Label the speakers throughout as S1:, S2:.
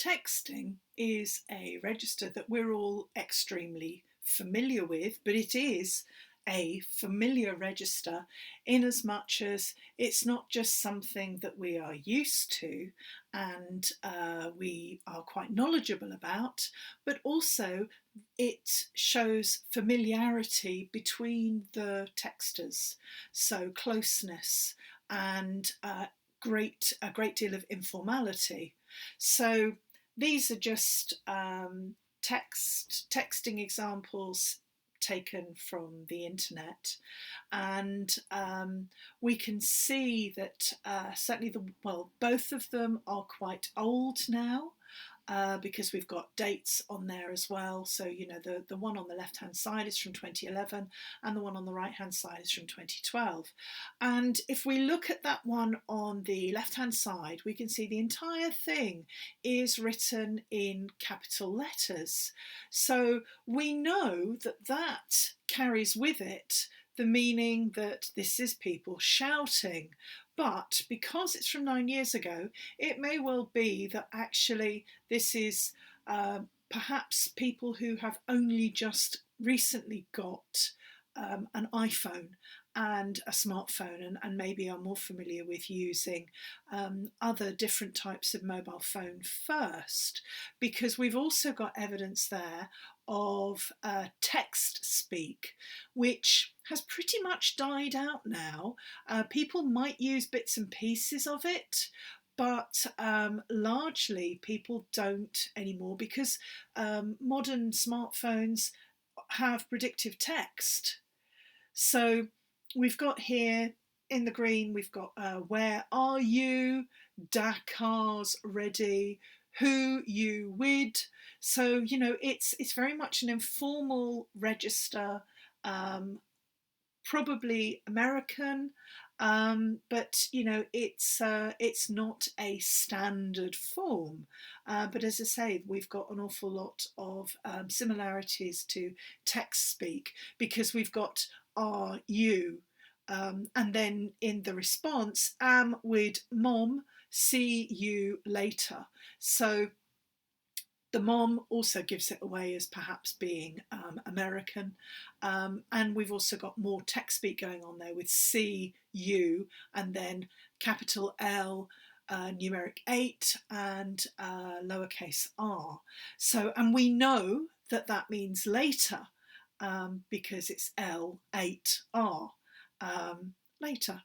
S1: Texting is a register that we're all extremely familiar with, but it is a familiar register in as much as it's not just something that we are used to and we are quite knowledgeable about, but also it shows familiarity between the texters, so closeness and a great deal of informality. So these are just texting examples taken from the internet, and we can see that certainly both of them are quite old now. Because we've got dates on there as well. So, the one on the left hand side is from 2011 and the one on the right hand side is from 2012. And if we look at that one on the left hand side, we can see the entire thing is written in capital letters. So we know that that carries with it the meaning that this is people shouting. But because it's from 9 years ago, it may well be that actually this is perhaps people who have only just recently got an iPhone and a smartphone, and maybe are more familiar with using other different types of mobile phone first, because we've also got evidence there of text speak, which has pretty much died out now. People might use bits and pieces of it, but largely people don't anymore, because modern smartphones have predictive text. So we've got here in the green, we've got where are you, Dakar's ready, who you with. So, it's very much an informal register, probably American, but it's not a standard form. But as I say, we've got an awful lot of similarities to text speak, because we've got are you, and then in the response, am with mom, see you later. So the mom also gives it away as perhaps being American. And we've also got more text speak going on there with C, U, and then capital L, numeric 8, and lowercase r. So, and we know that that means later, because it's L8R, later.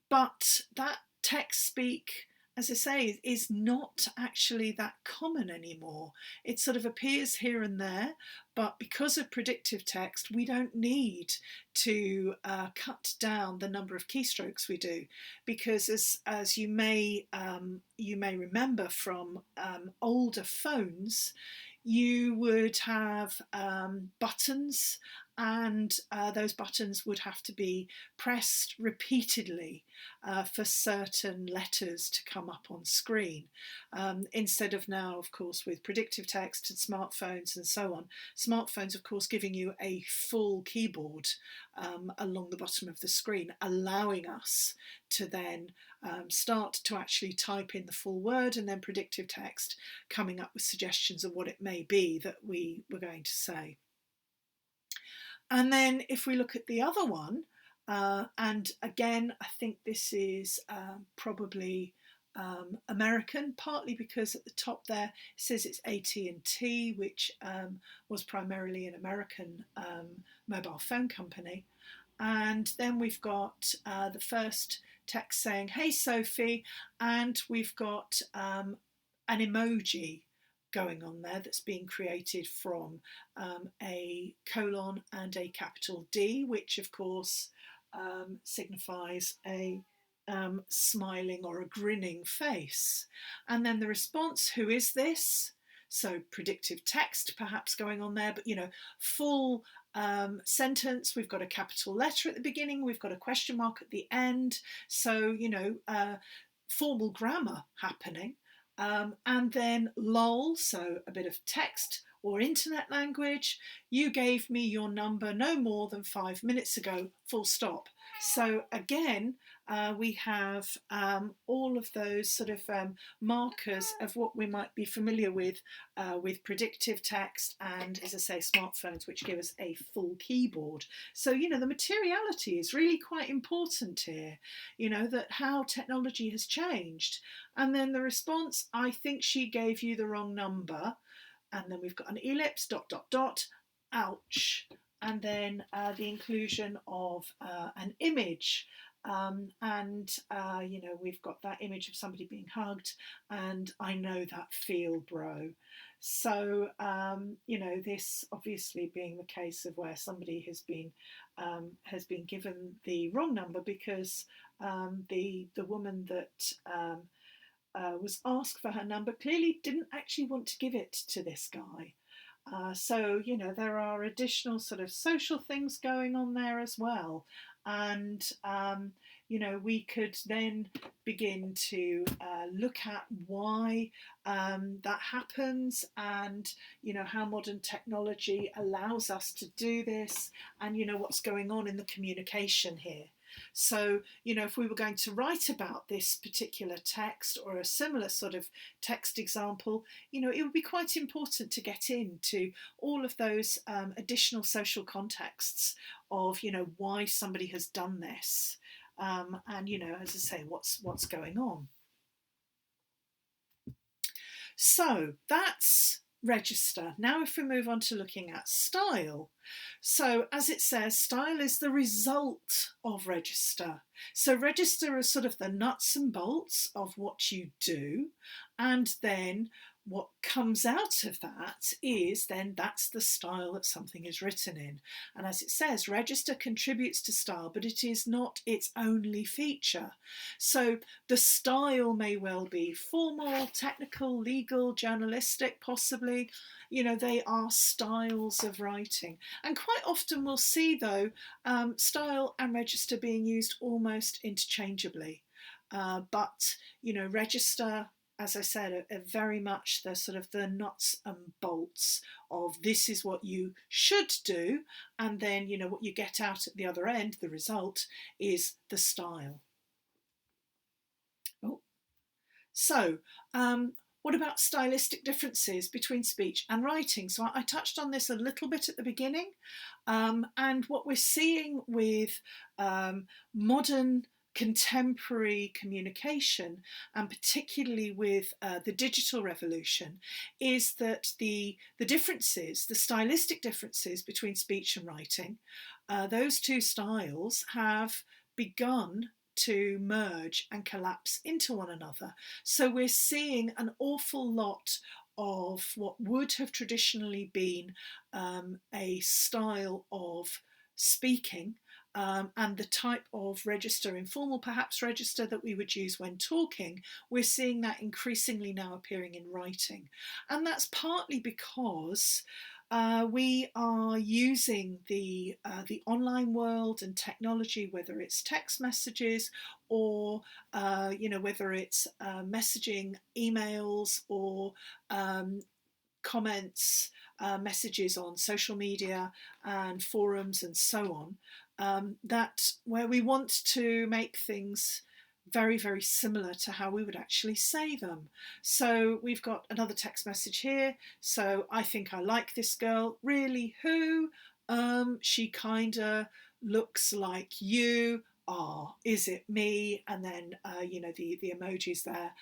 S1: But that text speak, as I say, is not actually that common anymore. It sort of appears here and there, but because of predictive text, we don't need to cut down the number of keystrokes we do, because as you may remember from older phones, you would have buttons, and those buttons would have to be pressed repeatedly for certain letters to come up on screen. Instead of now, of course, with predictive text and smartphones and so on, smartphones, of course, giving you a full keyboard along the bottom of the screen, allowing us to then start to actually type in the full word, and then predictive text coming up with suggestions of what it may be that we were going to say. And then if we look at the other one, and again, I think this is probably American, partly because at the top there it says it's AT&T, which was primarily an American mobile phone company. And then we've got the first text saying, hey Sophie, and we've got an emoji going on there that's being created from a colon and a capital D, which of course signifies a smiling or a grinning face. And then the response, who is this? So predictive text perhaps going on there, but full sentence, we've got a capital letter at the beginning, we've got a question mark at the end, so formal grammar happening. And then lol, so a bit of text or internet language. You gave me your number no more than 5 minutes ago, full stop. So again, we have all of those sort of markers of what we might be familiar with predictive text and, as I say, smartphones, which give us a full keyboard. So, the materiality is really quite important here, that how technology has changed. And then the response, I think she gave you the wrong number. And then we've got an ellipse, dot, dot, dot, ouch. And then the inclusion of an image. We've got that image of somebody being hugged, and I know that feel, bro. So, this obviously being the case of where somebody has been given the wrong number because the woman that was asked for her number clearly didn't actually want to give it to this guy. So, there are additional sort of social things going on there as well. And, we could then begin to look at why that happens and, how modern technology allows us to do this and, what's going on in the communication here. So, if we were going to write about this particular text or a similar sort of text example, it would be quite important to get into all of those additional social contexts of, why somebody has done this. And, as I say, what's going on. So that's register. Now if we move on to looking at style. So as it says, style is the result of register. So register is sort of the nuts and bolts of what you do, and then what comes out of that is then that's the style that something is written in. And as it says, register contributes to style, but it is not its only feature. So the style may well be formal, technical, legal, journalistic, possibly. They are styles of writing. And quite often we'll see, though, style and register being used almost interchangeably. But register, as I said, are very much the sort of the nuts and bolts of this is what you should do, and then what you get out at the other end, the result, is the style. Oh. So, what about stylistic differences between speech and writing? So I touched on this a little bit at the beginning, and what we're seeing with modern contemporary communication, and particularly with the digital revolution, is that the differences, the stylistic differences between speech and writing, those two styles have begun to merge and collapse into one another. So we're seeing an awful lot of what would have traditionally been a style of speaking, and the type of register, informal perhaps register, that we would use when talking, we're seeing that increasingly now appearing in writing. And that's partly because we are using the online world and technology, whether it's text messages or whether it's messaging, emails, or comments, messages on social media and forums and so on, that where we want to make things very, very similar to how we would actually say them. So we've got another text message here. So I think I like this girl. Really, who? She kinda looks like you. Ah, is it me? And then the emojis there,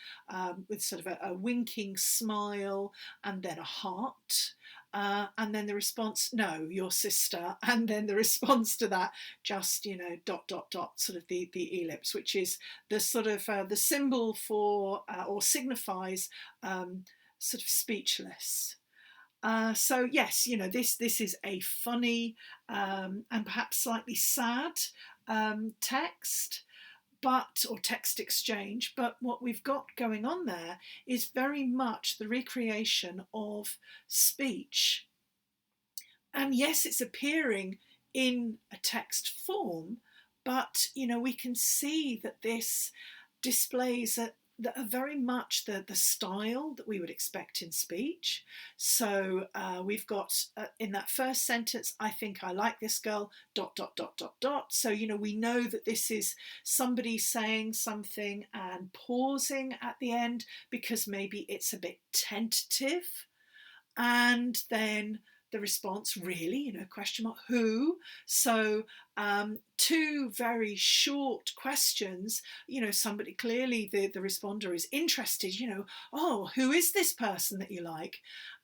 S1: with sort of a winking smile and then a heart. And then the response, no, your sister. And then the response to that, just, dot, dot, dot, sort of the ellipse, which is the sort of the symbol for, or signifies sort of speechless. So yes, this is a funny and perhaps slightly sad text, or text exchange, but what we've got going on there is very much the recreation of speech. And yes, it's appearing in a text form, but we can see that this displays that are very much the style that we would expect in speech. So we've got in that first sentence, I think I like this girl, dot, dot, dot, dot, dot. So, we know that this is somebody saying something and pausing at the end because maybe it's a bit tentative. And then the response, really, question mark, who? So two very short questions, somebody, clearly the responder is interested, oh, who is this person that you like?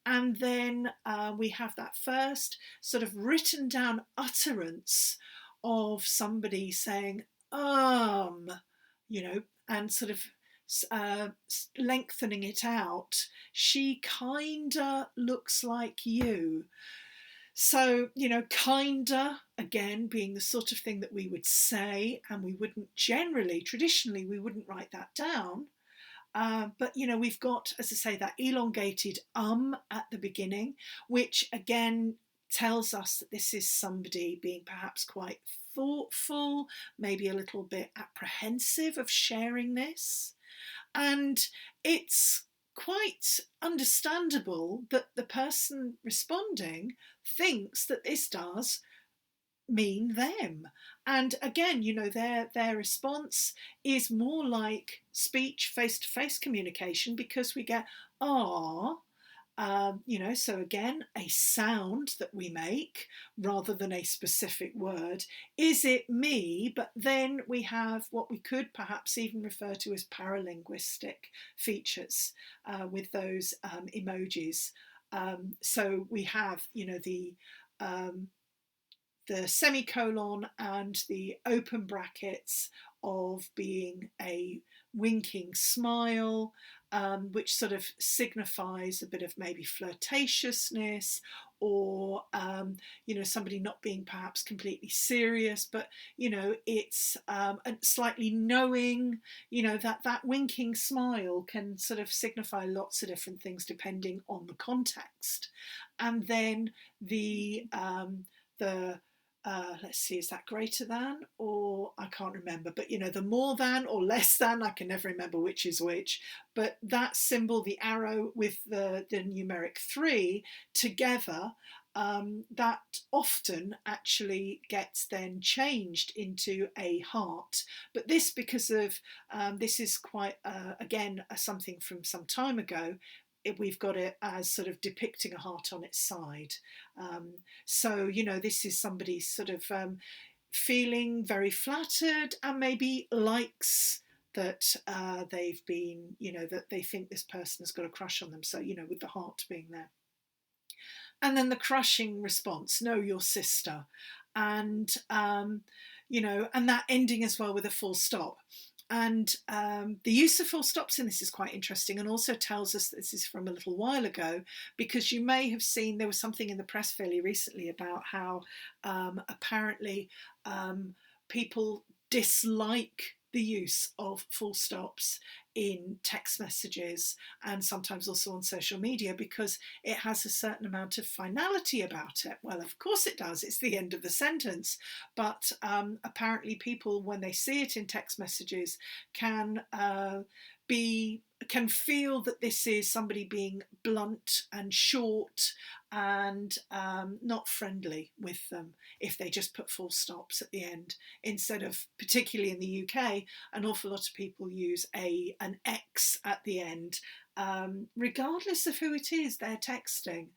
S1: And then we have that first sort of written down utterance of somebody saying, and sort of lengthening it out. She kinda looks like you. So, kinda, again, being the sort of thing that we would say, and we wouldn't traditionally, we wouldn't write that down. But, we've got, as I say, that elongated at the beginning, which again tells us that this is somebody being perhaps quite thoughtful, maybe a little bit apprehensive of sharing this. And it's quite understandable that the person responding thinks that this does mean them. And again, their response is more like speech, face-to-face communication, because we get ah. So again, a sound that we make rather than a specific word. Is it me? But then we have what we could perhaps even refer to as paralinguistic features with those emojis. So we have, the semicolon and the open brackets of being a winking smile, which sort of signifies a bit of maybe flirtatiousness, or somebody not being perhaps completely serious, but it's slightly knowing. That winking smile can sort of signify lots of different things depending on the context. And then the let's see, is that greater than, or I can't remember, but the more than or less than, I can never remember which is which, but that symbol, the arrow with the numeric 3 together, that often actually gets then changed into a heart. But this, because of this is quite again something from some time ago, we've got it as sort of depicting a heart on its side. So, this is somebody sort of feeling very flattered and maybe likes that they've been, that they think this person has got a crush on them. So, with the heart being there. And then the crushing response, no, your sister. And, and that ending as well with a full stop. And the use of full stops in this is quite interesting, and also tells us that this is from a little while ago, because you may have seen there was something in the press fairly recently about how apparently people dislike the use of full stops in text messages and sometimes also on social media, because it has a certain amount of finality about it. Well, of course it does, it's the end of the sentence, but apparently people, when they see it in text messages, can feel that this is somebody being blunt and short and not friendly with them if they just put full stops at the end, instead of, particularly in the UK, an awful lot of people use an X at the end, regardless of who it is they're texting.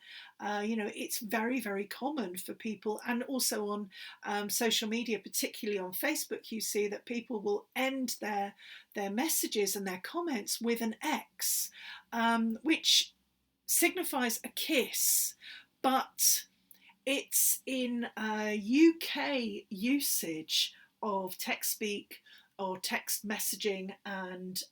S1: It's very, very common for people, and also on social media, particularly on Facebook, you see that people will end their messages and their comments with an X, which signifies a kiss, but it's in UK usage of text speak or text messaging and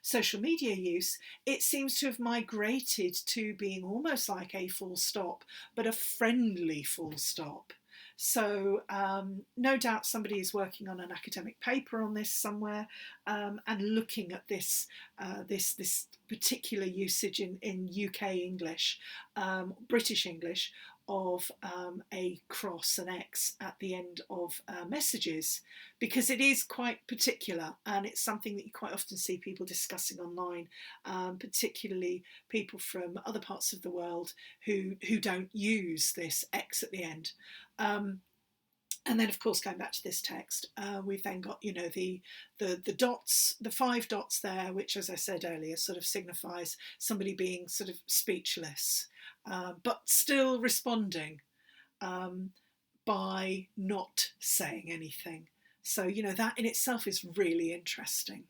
S1: social media use. It seems to have migrated to being almost like a full stop, but a friendly full stop. So no doubt somebody is working on an academic paper on this somewhere, and looking at this this particular usage in UK English, British English, of a cross, an X at the end of messages, because it is quite particular, and it's something that you quite often see people discussing online, particularly people from other parts of the world who don't use this X at the end. And then, of course, going back to this text, we've then got, you know, the dots, the 5 dots there, which, as I said earlier, sort of signifies somebody being sort of speechless, but still responding by not saying anything. So, you know, that in itself is really interesting.